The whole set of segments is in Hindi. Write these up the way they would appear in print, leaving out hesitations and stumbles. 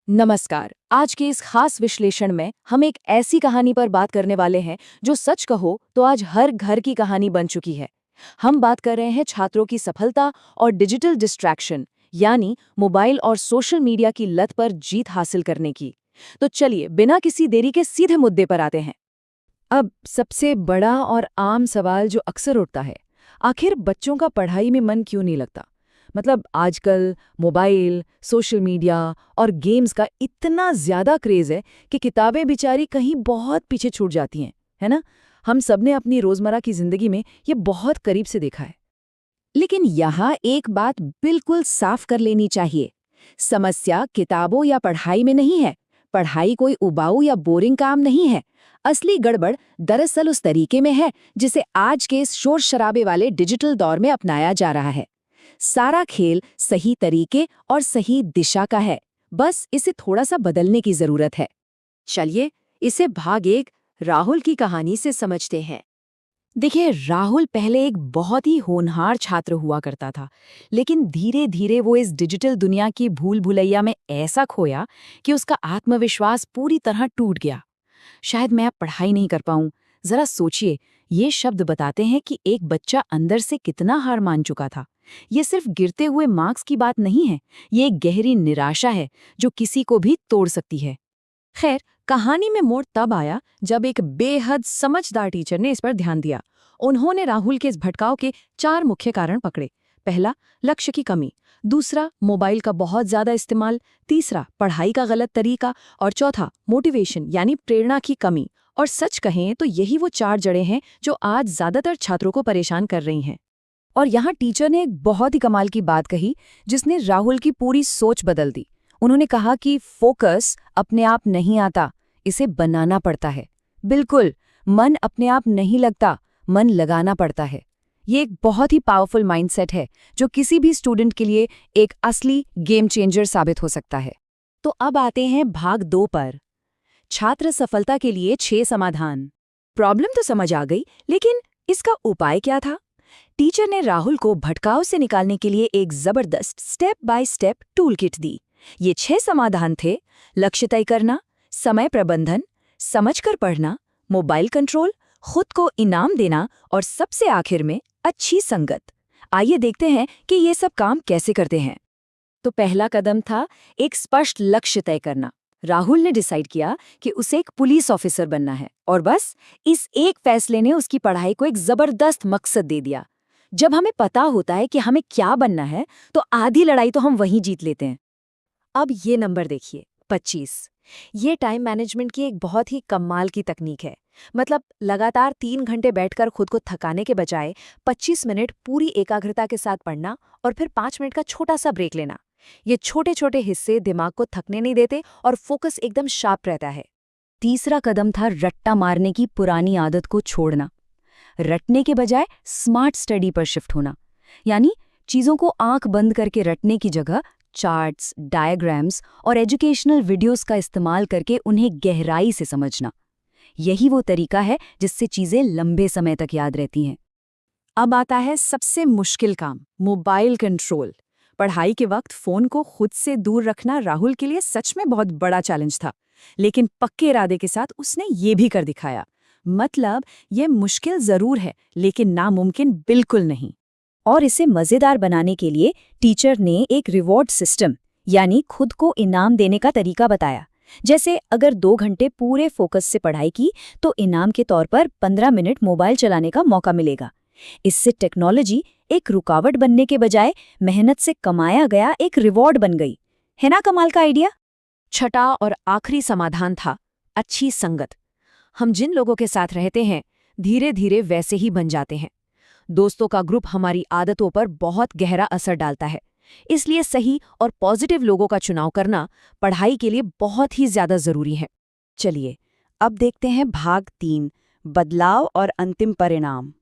नमस्कार। आज के इस खास विश्लेषण में हम एक ऐसी कहानी पर बात करने वाले हैं जो सच कहो तो आज हर घर की कहानी बन चुकी है। हम बात कर रहे हैं छात्रों की सफलता और डिजिटल डिस्ट्रैक्शन, यानी मोबाइल और सोशल मीडिया की लत पर जीत हासिल करने की। तो चलिए बिना किसी देरी के सीधे मुद्दे पर आते हैं। अब सबसे बड़ा और आम सवाल जो अक्सर उठता है, आखिर बच्चों का पढ़ाई में मन क्यों नहीं लगता? मतलब आजकल मोबाइल, सोशल मीडिया और गेम्स का इतना ज़्यादा क्रेज़ है कि किताबें बेचारी कहीं बहुत पीछे छूट जाती हैं, है ना? हम सबने अपनी रोज़मर्रा की ज़िंदगी में ये बहुत करीब से देखा है। लेकिन यहाँ एक बात बिल्कुल साफ कर लेनी चाहिए। समस्या किताबों या पढ़ाई में नहीं है। पढ़ाई कोई उबाऊ या बोरिंग काम नहीं है। असली गड़बड़ दरअसल उस तरीके में है जिसे आज के इस शोर शराबे वाले डिजिटल दौर में अपनाया जा रहा है। सारा खेल सही तरीके और सही दिशा का है, बस इसे थोड़ा सा बदलने की जरूरत है। चलिए इसे भाग एक राहुल की कहानी से समझते हैं। देखिए, राहुल पहले एक बहुत ही होनहार छात्र हुआ करता था, लेकिन धीरे धीरे वो इस डिजिटल दुनिया की भूल भुलैया में ऐसा खोया कि उसका आत्मविश्वास पूरी तरह टूट गया। शायद मैं अब पढ़ाई नहीं कर पाऊं। जरा सोचिए, ये शब्द बताते हैं कि एक बच्चा अंदर से कितना हार मान चुका था। ये सिर्फ गिरते हुए मार्क्स की बात नहीं है, ये एक गहरी निराशा है जो किसी को भी तोड़ सकती है। खैर, कहानी में मोड़ तब आया जब एक बेहद समझदार टीचर ने इस पर ध्यान दिया। उन्होंने राहुल के इस भटकाव के 4 मुख्य कारण पकड़े। पहला, लक्ष्य की कमी। दूसरा, मोबाइल का बहुत ज्यादा इस्तेमाल। तीसरा, पढ़ाई का गलत तरीका। और चौथा, मोटिवेशन यानी प्रेरणा की कमी। और सच कहें तो यही वो 4 जड़ें हैं जो आज ज्यादातर छात्रों को परेशान कर रही हैं। और यहाँ टीचर ने एक बहुत ही कमाल की बात कही जिसने राहुल की पूरी सोच बदल दी। उन्होंने कहा कि फोकस अपने आप नहीं आता, इसे बनाना पड़ता है। बिल्कुल, मन अपने आप नहीं लगता, मन लगाना पड़ता है। ये एक बहुत ही पावरफुल माइंडसेट है जो किसी भी स्टूडेंट के लिए एक असली गेम चेंजर साबित हो सकता है। तो अब आते हैं भाग 2 पर। छात्र सफलता के लिए 6 समाधान। प्रॉब्लम तो समझ आ गई, लेकिन इसका उपाय क्या था? टीचर ने राहुल को भटकाव से निकालने के लिए एक जबरदस्त step by step toolkit दी। ये 6 समाधान थे: लक्ष्य तय करना, समय प्रबंधन, समझकर पढ़ना, मोबाइल कंट्रोल, खुद को इनाम देना और सबसे आखिर में अच्छी संगत। आइए देखते हैं कि ये सब काम कैसे करते हैं। तो पहला कदम था एक स्पष्ट लक्ष्य तय करना। राहुल ने डिसाइड किया कि उसे एक पुलिस ऑफिसर बनना है, और बस इस एक फैसले ने उसकी पढ़ाई को एक जबरदस्त मकसद दे दिया। जब हमें पता होता है कि हमें क्या बनना है, तो आधी लड़ाई तो हम वहीं जीत लेते हैं। अब ये नंबर देखिए, 25। ये टाइम मैनेजमेंट की एक बहुत ही कमाल की तकनीक है। मतलब लगातार 3 घंटे बैठकर खुद को थकाने के बजाय 25 मिनट पूरी एकाग्रता के साथ पढ़ना और फिर 5 मिनट का छोटा सा ब्रेक लेना। ये छोटे छोटे हिस्से दिमाग को थकने नहीं देते और फोकस एकदम शार्प रहता है। तीसरा कदम था रट्टा मारने की पुरानी आदत को छोड़ना। रटने के बजाय स्मार्ट स्टडी पर शिफ्ट होना, यानी चीज़ों को आंख बंद करके रटने की जगह चार्ट्स, डायग्राम्स और एजुकेशनल वीडियोस का इस्तेमाल करके उन्हें गहराई से समझना। यही वो तरीका है जिससे चीज़ें लंबे समय तक याद रहती हैं। अब आता है सबसे मुश्किल काम, मोबाइल कंट्रोल। पढ़ाई के वक्त फ़ोन को खुद से दूर रखना राहुल के लिए सच में बहुत बड़ा चैलेंज था, लेकिन पक्के इरादे के साथ उसने ये भी कर दिखाया। मतलब ये मुश्किल ज़रूर है, लेकिन नामुमकिन बिल्कुल नहीं। और इसे मज़ेदार बनाने के लिए टीचर ने एक रिवॉर्ड सिस्टम, यानी खुद को इनाम देने का तरीका बताया। जैसे अगर 2 घंटे पूरे फोकस से पढ़ाई की, तो इनाम के तौर पर 15 मिनट मोबाइल चलाने का मौका मिलेगा। इससे टेक्नोलॉजी एक रुकावट बनने के बजाय मेहनत से कमाया गया एक रिवॉर्ड बन गई। है ना कमाल का आइडिया? छठा और आखिरी समाधान था अच्छी संगत। हम जिन लोगों के साथ रहते हैं, धीरे धीरे वैसे ही बन जाते हैं। दोस्तों का ग्रुप हमारी आदतों पर बहुत गहरा असर डालता है। इसलिए सही और पॉजिटिव लोगों का चुनाव करना पढ़ाई के लिए बहुत ही ज्यादा जरूरी है। चलिए अब देखते हैं भाग 3, बदलाव और अंतिम परिणाम।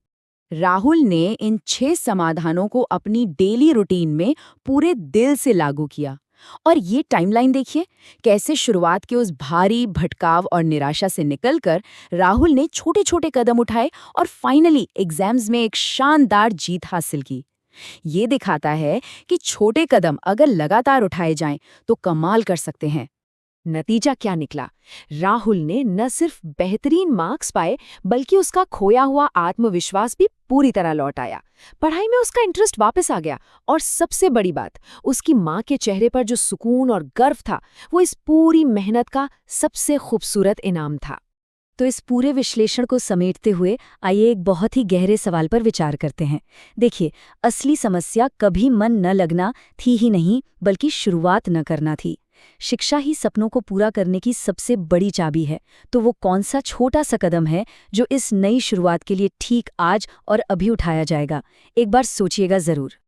राहुल ने इन 6 समाधानों को अपनी डेली रूटीन में पूरे दिल से लागू किया। और ये टाइमलाइन देखिए, कैसे शुरुआत के उस भारी भटकाव और निराशा से निकलकर राहुल ने छोटे छोटे कदम उठाए और फाइनली एग्जाम्स में एक शानदार जीत हासिल की। ये दिखाता है कि छोटे कदम अगर लगातार उठाए जाएं तो कमाल कर सकते हैं। नतीजा क्या निकला? राहुल ने न सिर्फ बेहतरीन मार्क्स पाए, बल्कि उसका खोया हुआ आत्मविश्वास भी पूरी तरह लौट आया। पढ़ाई में उसका इंटरेस्ट वापस आ गया और सबसे बड़ी बात, उसकी माँ के चेहरे पर जो सुकून और गर्व था, वो इस पूरी मेहनत का सबसे खूबसूरत इनाम था। तो इस पूरे विश्लेषण को समेटते हुए आइए एक बहुत ही गहरे सवाल पर विचार करते हैं। देखिए, असली समस्या कभी मन न लगना थी ही नहीं, बल्कि शुरुआत न करना थी। शिक्षा ही सपनों को पूरा करने की सबसे बड़ी चाबी है। तो वो कौन सा छोटा सा कदम है जो इस नई शुरुआत के लिए ठीक आज और अभी उठाया जाएगा? एक बार सोचिएगा ज़रूर।